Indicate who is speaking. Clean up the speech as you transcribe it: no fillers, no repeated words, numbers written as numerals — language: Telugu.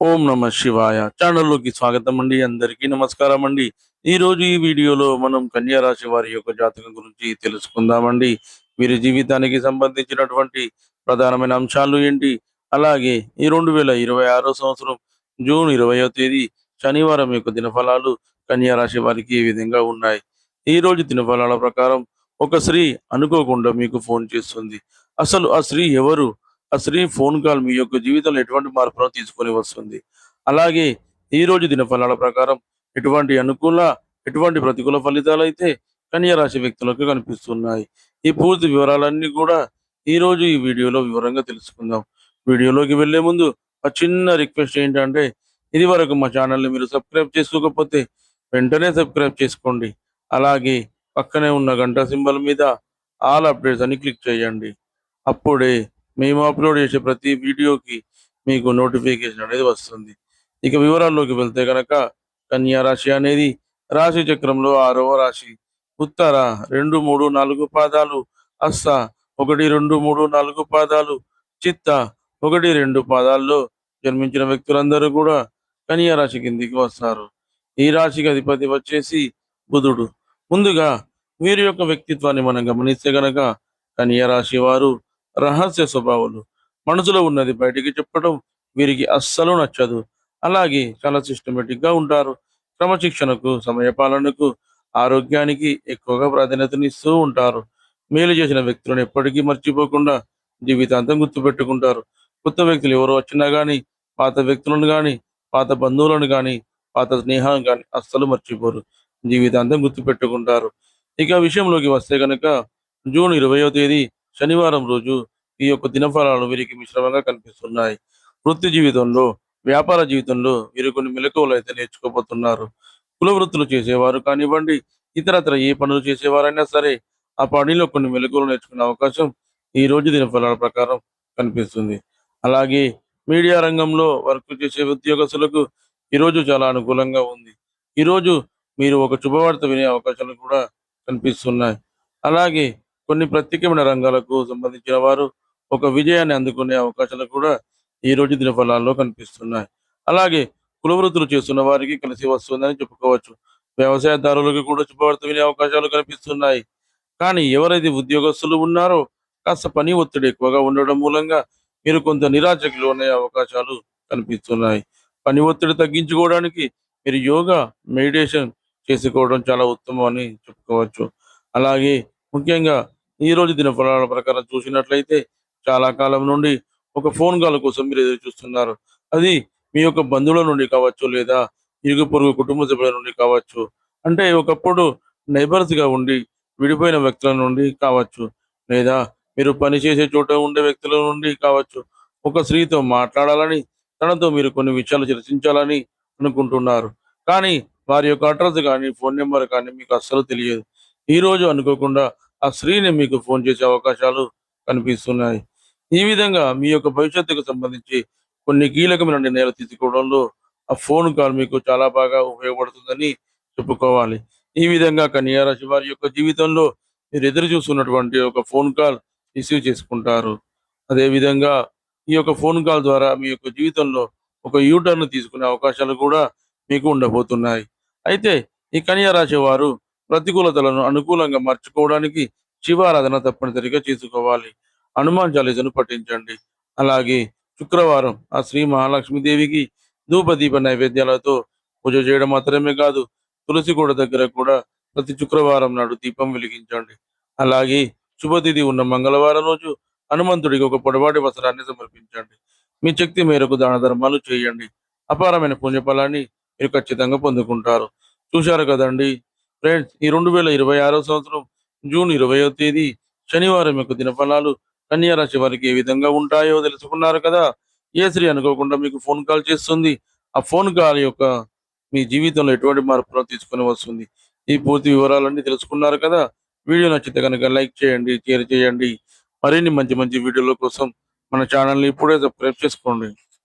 Speaker 1: ఓం నమ శివాయ ఛానల్లోకి స్వాగతం అండి. అందరికీ నమస్కారం అండి. ఈరోజు ఈ వీడియోలో మనం కన్యా రాశి వారి యొక్క జాతకం గురించి తెలుసుకుందామండి. వీరి జీవితానికి సంబంధించినటువంటి ప్రధానమైన అంశాలు ఏంటి, అలాగే ఈ 2026 సంవత్సరం జూన్ 20వ తేదీ శనివారం యొక్క దినఫలాలు కన్యా రాశి వారికి ఏ విధంగా ఉన్నాయి. ఈ రోజు దినఫలాల ప్రకారం ఒక స్త్రీ అనుకోకుండా మీకు ఫోన్ చేస్తుంది. అసలు ఆ స్త్రీ ఎవరు? ఆ స్త్రీ ఫోన్ కాల్ మీ యొక్క జీవితంలో ఎటువంటి మార్పులను తీసుకొని వస్తుంది. అలాగే ఈ రోజు దినఫలాల ప్రకారం ఎటువంటి అనుకూల, ఎటువంటి ప్రతికూల ఫలితాలైతే కన్యా రాశి వ్యక్తులకు కనిపిస్తున్నాయి. ఈ పూర్తి వివరాలన్నీ కూడా ఈరోజు ఈ వీడియోలో వివరంగా తెలుసుకుందాం. వీడియోలోకి వెళ్లే ముందు ఒక చిన్న రిక్వెస్ట్ ఏంటంటే, ఇది వరకు మా ఛానల్ని మీరు సబ్స్క్రైబ్ చేసుకోకపోతే వెంటనే సబ్స్క్రైబ్ చేసుకోండి. అలాగే పక్కనే ఉన్న గంట సింబల్ మీద ఆల్ అప్డేట్స్ అని క్లిక్ చేయండి. అప్పుడే మేము అప్లోడ్ చేసే ప్రతి వీడియోకి మీకు నోటిఫికేషన్ అనేది వస్తుంది. ఇక వివరాల్లోకి వెళ్తే కనుక కన్యా రాశి అనేది రాశి చక్రంలో 6వ రాశి. ఉత్తర 2, 3, 4 పాదాలు, హస్త 1, 2, 3, 4 పాదాలు, చిత్త 1, 2 పాదాల్లో జన్మించిన వ్యక్తులందరూ కూడా కన్యా రాశి కిందికి వస్తారు. ఈ రాశికి అధిపతి వచ్చేసి బుధుడు. ముందుగా వీరి యొక్క వ్యక్తిత్వాన్ని మనం గమనిస్తే గనక కన్యా రాశి వారు రహస్య స్వభావాలు. మనసులో ఉన్నది బయటికి చెప్పడం వీరికి అస్సలు నచ్చదు. అలాగే చాలా సిస్టమేటిక్‌గా ఉంటారు. క్రమశిక్షణకు, సమయపాలనకు, ఆరోగ్యానికి ఎక్కువగా ప్రాధాన్యతనిస్తూ ఉంటారు. మేలు చేసిన వ్యక్తులను ఎప్పటికీ మర్చిపోకుండా జీవితాంతం గుర్తుపెట్టుకుంటారు. కొత్త వ్యక్తులు ఎవరు వచ్చినా గానీ, పాత వ్యక్తులను గానీ, పాత బంధువులను గానీ, పాత స్నేహాలను గానీ అస్సలు మర్చిపోరు. జీవితాంతం గుర్తుపెట్టుకుంటారు. ఇక విషయంలోకి వస్తే గనక జూన్ 20వ తేదీ శనివారం రోజు ఈ యొక్క దినఫలాలు వీరికి మిశ్రమంగా కనిపిస్తున్నాయి. వృత్తి జీవితంలో, వ్యాపార జీవితంలో వీరు కొన్ని మెలకువలు అయితే నేర్చుకోబోతున్నారు. కుల వృత్తులు చేసేవారు కానివ్వండి, ఇతరత్ర ఏ పనులు చేసేవారైనా సరే ఆ పనిలో కొన్ని మెలకువలు నేర్చుకునే అవకాశం ఈ రోజు దినఫలాల ప్రకారం కనిపిస్తుంది. అలాగే మీడియా రంగంలో వర్క్ చేసే ఉద్యోగస్తులకు ఈరోజు చాలా అనుకూలంగా ఉంది. ఈరోజు మీరు ఒక శుభవార్త వినే అవకాశాలు కూడా కనిపిస్తున్నాయి. అలాగే కొన్ని ప్రత్యేకమైన రంగాలకు సంబంధించిన వారు ఒక విజయాన్ని అందుకునే అవకాశాలు కూడా ఈ రోజు దినఫలాల్లో కనిపిస్తున్నాయి. అలాగే కుల వృత్తులు చేస్తున్న వారికి కలిసి వస్తుందని చెప్పుకోవచ్చు. వ్యవసాయదారులకు కూడా శుభవార్త వినే అవకాశాలు కనిపిస్తున్నాయి. కానీ ఎవరైతే ఉద్యోగస్తులు ఉన్నారో కాస్త పని ఒత్తిడి ఎక్కువగా ఉండడం మూలంగా మీరు కొంత నిరాశకు లోనయ్యే అవకాశాలు కనిపిస్తున్నాయి. పని ఒత్తిడి తగ్గించుకోవడానికి మీరు యోగా, మెడిటేషన్ చేసుకోవడం చాలా ఉత్తమం అని చెప్పుకోవచ్చు. అలాగే ముఖ్యంగా ఈ రోజు దినఫలాల ప్రకారం చూసినట్లయితే చాలా కాలం నుండి ఒక ఫోన్ కాల్ కోసం మీరు ఎదురు చూస్తున్నారు. అది మీ యొక్క బంధువుల నుండి కావచ్చు, లేదా ఇరుగు పొరుగు కుటుంబ సభ్యుల నుండి కావచ్చు. అంటే ఒకప్పుడు నైబర్స్‌గా ఉండి విడిపోయిన వ్యక్తుల నుండి కావచ్చు, లేదా మీరు పనిచేసే చోట ఉండే వ్యక్తుల నుండి కావచ్చు. ఒక స్త్రీతో మాట్లాడాలని, తనతో మీరు కొన్ని విషయాలు చర్చించాలని అనుకుంటున్నారు. కానీ వారి యొక్క అడ్రెస్ గానీ, ఫోన్ నంబర్ కానీ మీకు అస్సలు తెలియదు. ఈరోజు అనుకోకుండా ఆ స్త్రీని మీకు ఫోన్ చేసే అవకాశాలు కనిపిస్తున్నాయి. ఈ విధంగా మీ యొక్క భవిష్యత్తుకు సంబంధించి కొన్ని కీలకమైన నిర్ణయాలు తీసుకోవడంలో ఆ ఫోన్ కాల్ మీకు చాలా బాగా ఉపయోగపడుతుందని చెప్పుకోవాలి. ఈ విధంగా కన్యా రాశి వారి యొక్క జీవితంలో మీరు ఎదురు చూస్తున్నటువంటి ఒక ఫోన్ కాల్ రిసీవ్ చేసుకుంటారు. అదేవిధంగా ఈ యొక్క ఫోన్ కాల్ ద్వారా మీ యొక్క జీవితంలో ఒక యూటర్న్ తీసుకునే అవకాశాలు కూడా మీకు ఉండబోతున్నాయి. అయితే ఈ కన్యా రాశి వారు ప్రతికూలతలను అనుకూలంగా మార్చుకోవడానికి శివారాధన తప్పనిసరిగా చేసుకోవాలి. హనుమాన్ చాలీసాను పఠించండి. అలాగే శుక్రవారం ఆ శ్రీ మహాలక్ష్మీదేవికి ధూప దీప నైవేద్యాలతో పూజ చేయడం మాత్రమే కాదు, తులసి కోట దగ్గర కూడా ప్రతి శుక్రవారం నాడు దీపం వెలిగించండి. అలాగే శుభతిథి ఉన్న మంగళవారం రోజు హనుమంతుడికి ఒక పొడవాటి వస్త్రాన్ని సమర్పించండి. మీ శక్తి మేరకు దాన ధర్మాలు చేయండి. అపారమైన పుణ్యఫలాన్ని మీరు ఖచ్చితంగా పొందుకుంటారు. చూశారు కదండి ఫ్రెండ్స్, ఈ 2026 సంవత్సరం జూన్ 20వ తేదీ శనివారం యొక్క దినఫలాలు కన్యా రాశి వారికి ఏ విధంగా ఉంటాయో తెలుసుకున్నారు కదా. ఏ స్త్రీ అనుకోకుండా మీకు ఫోన్ కాల్ చేస్తుంది, ఆ ఫోన్ కాల్ యొక్క మీ జీవితంలో ఎటువంటి మార్పులను తీసుకొని వస్తుంది, ఈ పూర్తి వివరాలన్నీ తెలుసుకున్నారు కదా. వీడియో నచ్చితే కనుక లైక్ చేయండి, షేర్ చేయండి. మరిన్ని మంచి మంచి వీడియోల కోసం మన ఛానల్ని ఇప్పుడే సబ్స్క్రైబ్ చేసుకోండి.